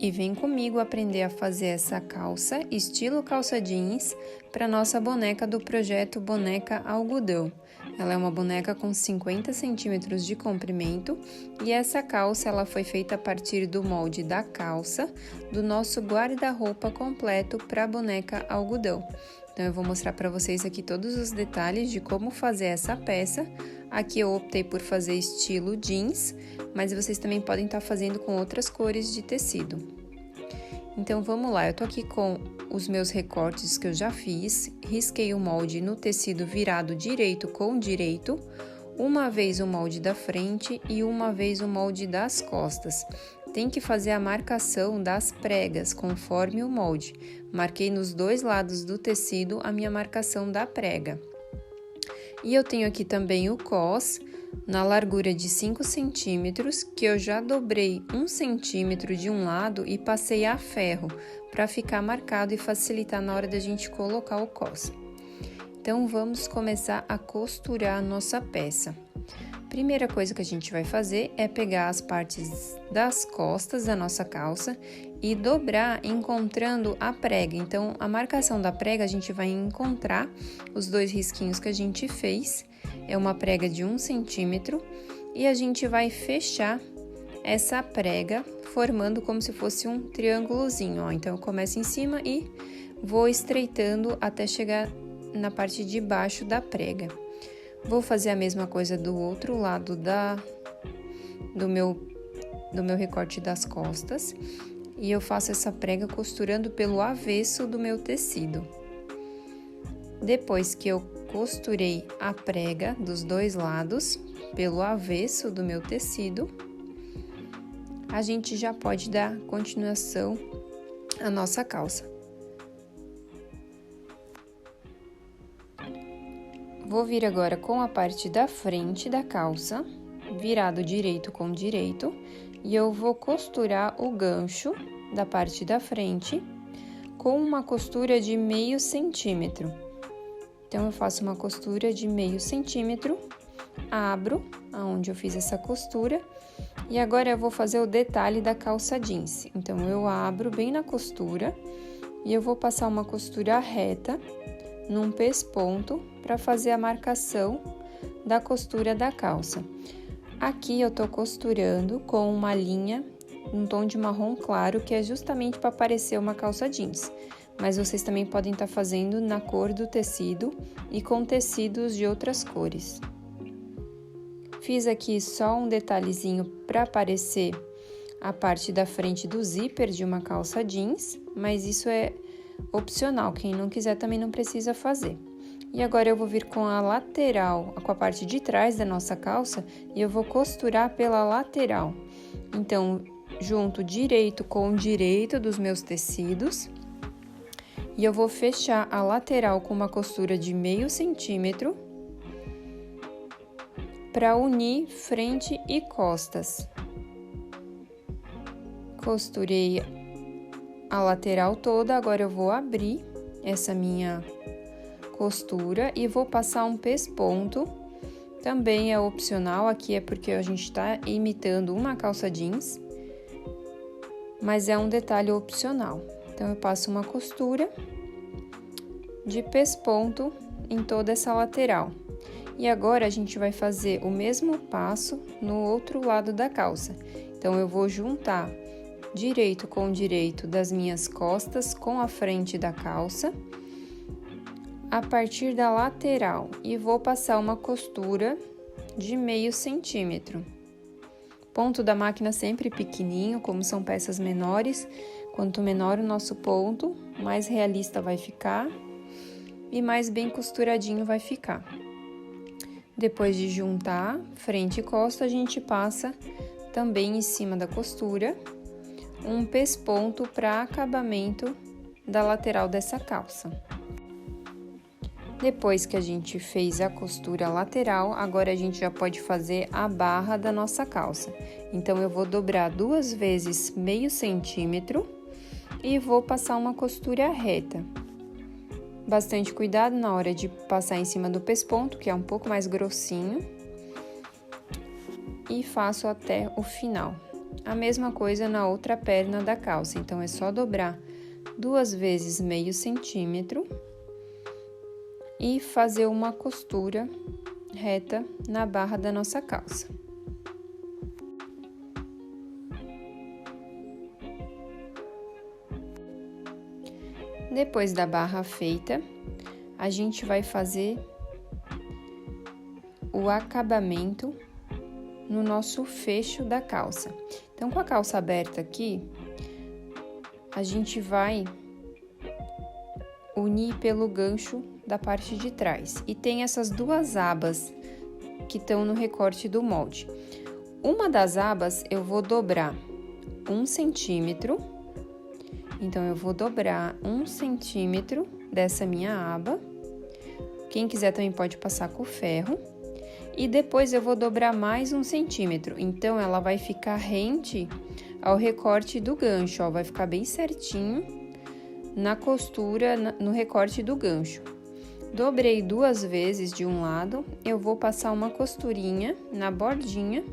e vem comigo aprender a fazer essa calça estilo calça jeans para nossa boneca do projeto Boneca Algodão. Ela é uma boneca com 50 centímetros de comprimento e essa calça ela foi feita a partir do molde da calça do nosso guarda-roupa completo para boneca algodão. Então eu vou mostrar para vocês aqui todos os detalhes de como fazer essa peça. Aqui eu optei por fazer estilo jeans, mas vocês também podem estar fazendo com outras cores de tecido. Então vamos lá, eu tô aqui com os meus recortes que eu já fiz, risquei o molde no tecido virado direito com direito, uma vez o molde da frente e uma vez o molde das costas. Tem que fazer a marcação das pregas conforme o molde. Marquei nos dois lados do tecido a minha marcação da prega. E eu tenho aqui também o cos, na largura de 5 centímetros, que eu já dobrei 1 centímetro de um lado e passei a ferro, para ficar marcado e facilitar na hora da gente colocar o cos. Então, vamos começar a costurar a nossa peça. Primeira coisa que a gente vai fazer é pegar as partes das costas da nossa calça e dobrar encontrando a prega. Então, a marcação da prega a gente vai encontrar os dois risquinhos que a gente fez. É uma prega de 1 centímetro e a gente vai fechar essa prega formando como se fosse um triângulozinho, ó. Então, eu começo em cima e vou estreitando até chegar na parte de baixo da prega. Vou fazer a mesma coisa do outro lado do meu recorte das costas e eu faço essa prega costurando pelo avesso do meu tecido. Depois que eu costurei a prega dos dois lados pelo avesso do meu tecido, a gente já pode dar continuação à nossa calça. Vou vir agora com a parte da frente da calça, virado direito com direito, e eu vou costurar o gancho da parte da frente com uma costura de meio centímetro. Então, eu faço uma costura de meio centímetro, abro aonde eu fiz essa costura, e agora eu vou fazer o detalhe da calça jeans. Então, eu abro bem na costura e eu vou passar uma costura reta num pesponto para fazer a marcação da costura da calça. Aqui eu tô costurando com uma linha um tom de marrom claro, que é justamente para parecer uma calça jeans, mas vocês também podem estar fazendo na cor do tecido e com tecidos de outras cores. Fiz aqui só um detalhezinho para aparecer a parte da frente do zíper de uma calça jeans, mas isso é opcional, quem não quiser também não precisa fazer. E agora eu vou vir com a lateral, com a parte de trás da nossa calça, e eu vou costurar pela lateral. Então, junto direito com direito dos meus tecidos, e eu vou fechar a lateral com uma costura de meio centímetro para unir frente e costas. Costurei a lateral toda, agora eu vou abrir essa minha costura e vou passar um pesponto, também é opcional, aqui é porque a gente tá imitando uma calça jeans, mas é um detalhe opcional. Então, eu passo uma costura de pesponto em toda essa lateral. E agora, a gente vai fazer o mesmo passo no outro lado da calça. Então, eu vou juntar direito com direito das minhas costas com a frente da calça, a partir da lateral, e vou passar uma costura de meio centímetro. Ponto da máquina sempre pequenininho, como são peças menores, quanto menor o nosso ponto, mais realista vai ficar e mais bem costuradinho vai ficar. Depois de juntar frente e costa, a gente passa também em cima da costura um pesponto para acabamento da lateral dessa calça. Depois que a gente fez a costura lateral, agora a gente já pode fazer a barra da nossa calça. Então, eu vou dobrar 2 vezes meio centímetro e vou passar uma costura reta. Bastante cuidado na hora de passar em cima do pesponto, que é um pouco mais grossinho. E faço até o final. A mesma coisa na outra perna da calça, então é só dobrar 2 vezes meio centímetro e fazer uma costura reta na barra da nossa calça. Depois da barra feita, a gente vai fazer o acabamento no nosso fecho da calça. Então, com a calça aberta aqui, a gente vai unir pelo gancho da parte de trás. E tem essas 2 abas que estão no recorte do molde. Uma das abas eu vou dobrar 1 centímetro. Então, eu vou dobrar 1 centímetro dessa minha aba. Quem quiser também pode passar com ferro. E depois eu vou dobrar mais 1 centímetro. Então, ela vai ficar rente ao recorte do gancho, ó. Vai ficar bem certinho na costura, no recorte do gancho. Dobrei 2 vezes de um lado. Eu vou passar uma costurinha na bordinha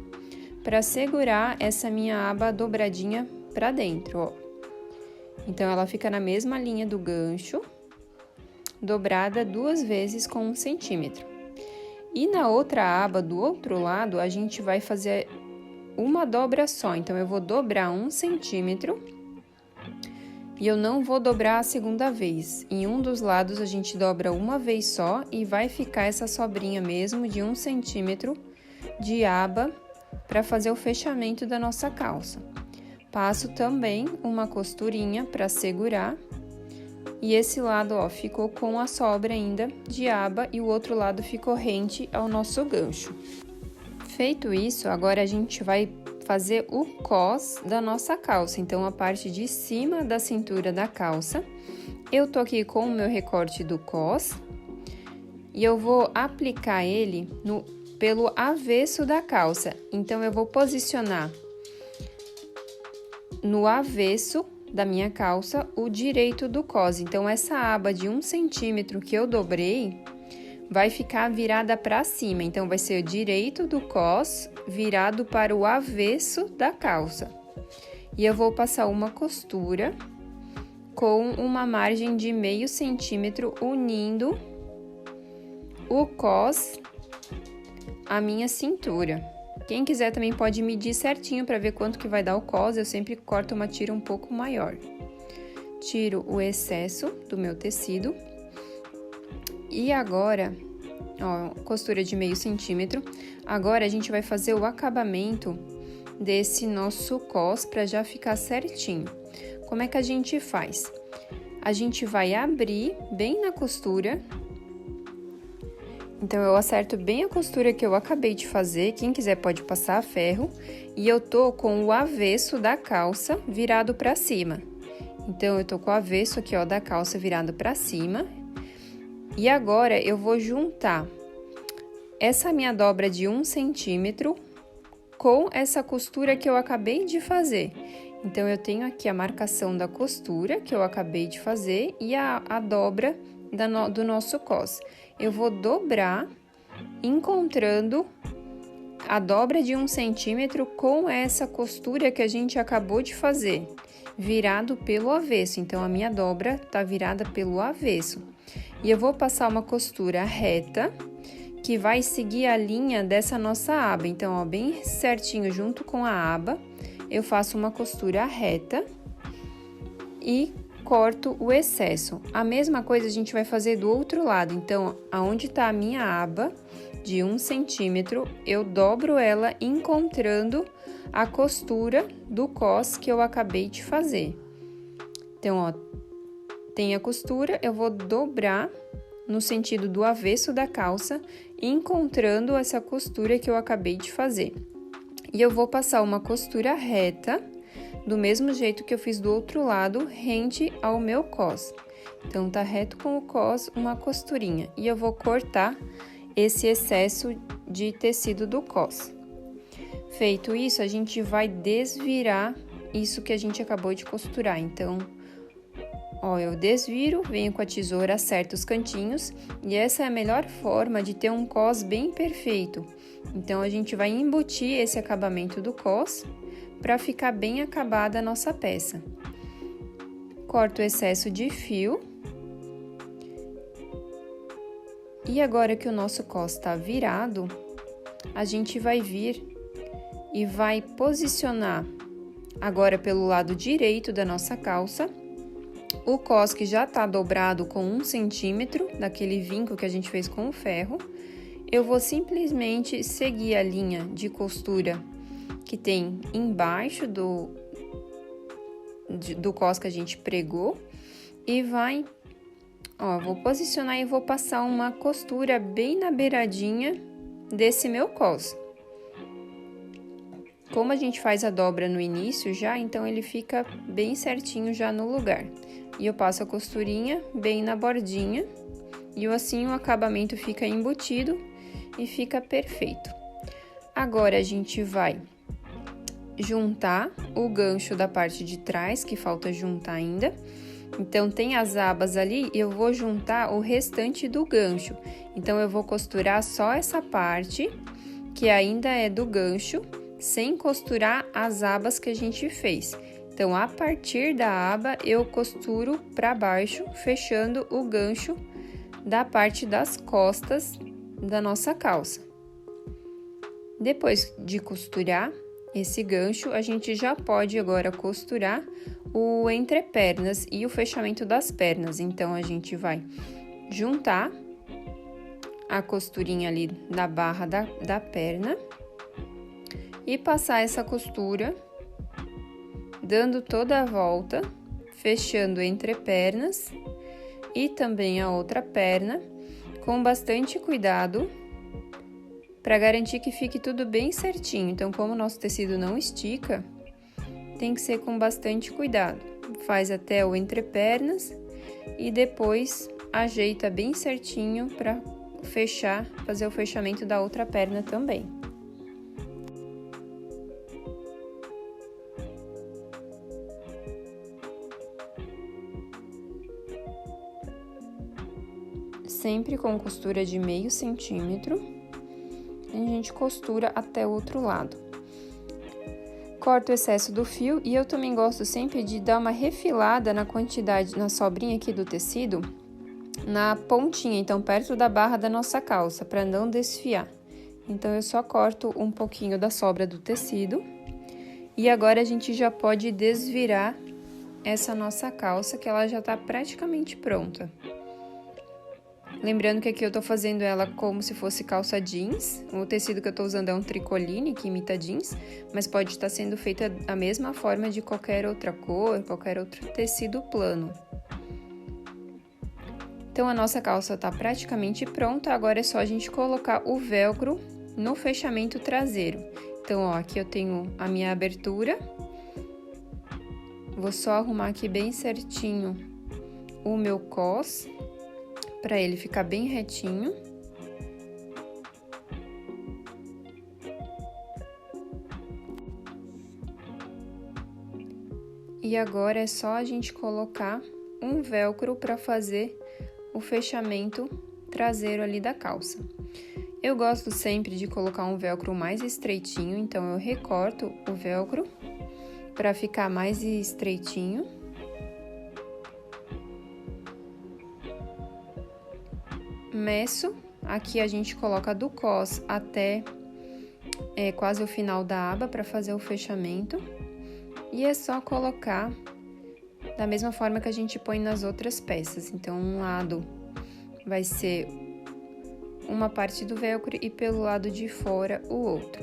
para segurar essa minha aba dobradinha para dentro, ó. Então, ela fica na mesma linha do gancho, dobrada 2 vezes com 1 centímetro. E na outra aba, do outro lado, a gente vai fazer uma dobra só. Então, eu vou dobrar 1 centímetro e eu não vou dobrar a segunda vez. Em um dos lados, a gente dobra uma vez só e vai ficar essa sobrinha mesmo de 1 centímetro de aba para fazer o fechamento da nossa calça. Passo também uma costurinha para segurar. E esse lado, ó, ficou com a sobra ainda de aba e o outro lado ficou rente ao nosso gancho. Feito isso, agora a gente vai fazer o cós da nossa calça. Então, a parte de cima da cintura da calça. Eu tô aqui com o meu recorte do cós. E eu vou aplicar ele pelo avesso da calça. Então, eu vou posicionar no avesso da minha calça o direito do cós. Então, essa aba de 1 centímetro que eu dobrei vai ficar virada para cima. Então, vai ser o direito do cós virado para o avesso da calça. E eu vou passar uma costura com uma margem de meio centímetro unindo o cós à minha cintura. Quem quiser também pode medir certinho para ver quanto que vai dar o cós. Eu sempre corto uma tira um pouco maior. Tiro o excesso do meu tecido. E agora, ó, costura de meio centímetro. Agora, a gente vai fazer o acabamento desse nosso cós para já ficar certinho. Como é que a gente faz? A gente vai abrir bem na costura. Então, eu acerto bem a costura que eu acabei de fazer. Quem quiser pode passar a ferro. E eu tô com o avesso da calça virado pra cima. Então, eu tô com o avesso aqui, ó, da calça virado pra cima. E agora, eu vou juntar essa minha dobra de 1 centímetro com essa costura que eu acabei de fazer. Então, eu tenho aqui a marcação da costura que eu acabei de fazer e a dobra do nosso cós. Eu vou dobrar, encontrando a dobra de 1 centímetro com essa costura que a gente acabou de fazer, virado pelo avesso. Então, a minha dobra tá virada pelo avesso. E eu vou passar uma costura reta, que vai seguir a linha dessa nossa aba. Então, ó, bem certinho junto com a aba, eu faço uma costura reta e corto o excesso. A mesma coisa a gente vai fazer do outro lado. Então, aonde tá a minha aba de 1 centímetro, eu dobro ela encontrando a costura do cós que eu acabei de fazer. Então, ó, tem a costura, eu vou dobrar no sentido do avesso da calça, encontrando essa costura que eu acabei de fazer. E eu vou passar uma costura reta, do mesmo jeito que eu fiz do outro lado, rente ao meu cós. Então, tá reto com o cós, uma costurinha. E eu vou cortar esse excesso de tecido do cós. Feito isso, a gente vai desvirar isso que a gente acabou de costurar. Então, ó, eu desviro, venho com a tesoura, acerto os cantinhos. E essa é a melhor forma de ter um cós bem perfeito. Então, a gente vai embutir esse acabamento do cós para ficar bem acabada a nossa peça. Corto o excesso de fio. E agora que o nosso cos está virado, a gente vai vir e vai posicionar agora pelo lado direito da nossa calça, o cos que já tá dobrado com 1 centímetro, daquele vinco que a gente fez com o ferro. Eu vou simplesmente seguir a linha de costura que tem embaixo do cos que a gente pregou e vou posicionar e vou passar uma costura bem na beiradinha desse meu cos. Como a gente faz a dobra no início já, então ele fica bem certinho já no lugar. E eu passo a costurinha bem na bordinha, e assim o acabamento fica embutido e fica perfeito. Agora, a gente vai juntar o gancho da parte de trás, que falta juntar ainda. Então, tem as abas ali e eu vou juntar o restante do gancho. Então, eu vou costurar só essa parte, que ainda é do gancho, sem costurar as abas que a gente fez. Então, a partir da aba, eu costuro para baixo, fechando o gancho da parte das costas da nossa calça. Depois de costurar esse gancho, a gente já pode agora costurar o entrepernas e o fechamento das pernas. Então, a gente vai juntar a costurinha ali da barra da perna e passar essa costura, dando toda a volta, fechando entre pernas e também a outra perna, com bastante cuidado, para garantir que fique tudo bem certinho. Então, como o nosso tecido não estica, tem que ser com bastante cuidado. Faz até o entrepernas e depois ajeita bem certinho para fazer o fechamento da outra perna também. Sempre com costura de meio centímetro, a gente costura até o outro lado. Corto o excesso do fio e eu também gosto sempre de dar uma refilada na quantidade, na sobrinha aqui do tecido, na pontinha, então perto da barra da nossa calça, para não desfiar. Então, eu só corto um pouquinho da sobra do tecido. E agora, a gente já pode desvirar essa nossa calça, que ela já tá praticamente pronta. Lembrando que aqui eu tô fazendo ela como se fosse calça jeans. O tecido que eu tô usando é um tricoline, que imita jeans, mas pode estar sendo feita da mesma forma de qualquer outra cor, qualquer outro tecido plano. Então, a nossa calça tá praticamente pronta, agora é só a gente colocar o velcro no fechamento traseiro. Então, ó, aqui eu tenho a minha abertura. Vou só arrumar aqui bem certinho o meu cos, para ele ficar bem retinho. E agora é só a gente colocar um velcro para fazer o fechamento traseiro ali da calça. Eu gosto sempre de colocar um velcro mais estreitinho, então eu recorto o velcro para ficar mais estreitinho. Meço, aqui a gente coloca do cos até quase o final da aba para fazer o fechamento. E é só colocar da mesma forma que a gente põe nas outras peças. Então, um lado vai ser uma parte do velcro e pelo lado de fora o outro.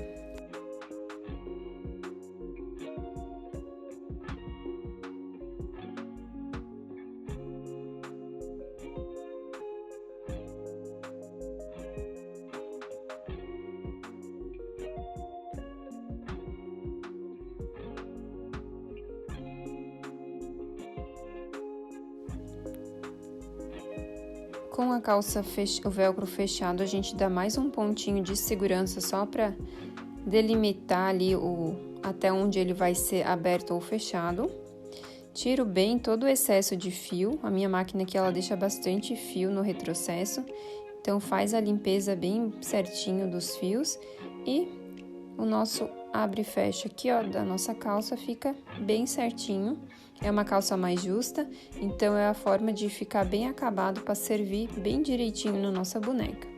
Com a calça, o velcro fechado, a gente dá mais um pontinho de segurança só para delimitar ali até onde ele vai ser aberto ou fechado. Tiro bem todo o excesso de fio. A minha máquina aqui, ela deixa bastante fio no retrocesso, então faz a limpeza bem certinho dos fios e o nosso abre e fecha aqui, ó, da nossa calça, fica bem certinho. É uma calça mais justa, então é a forma de ficar bem acabado para servir bem direitinho na nossa boneca.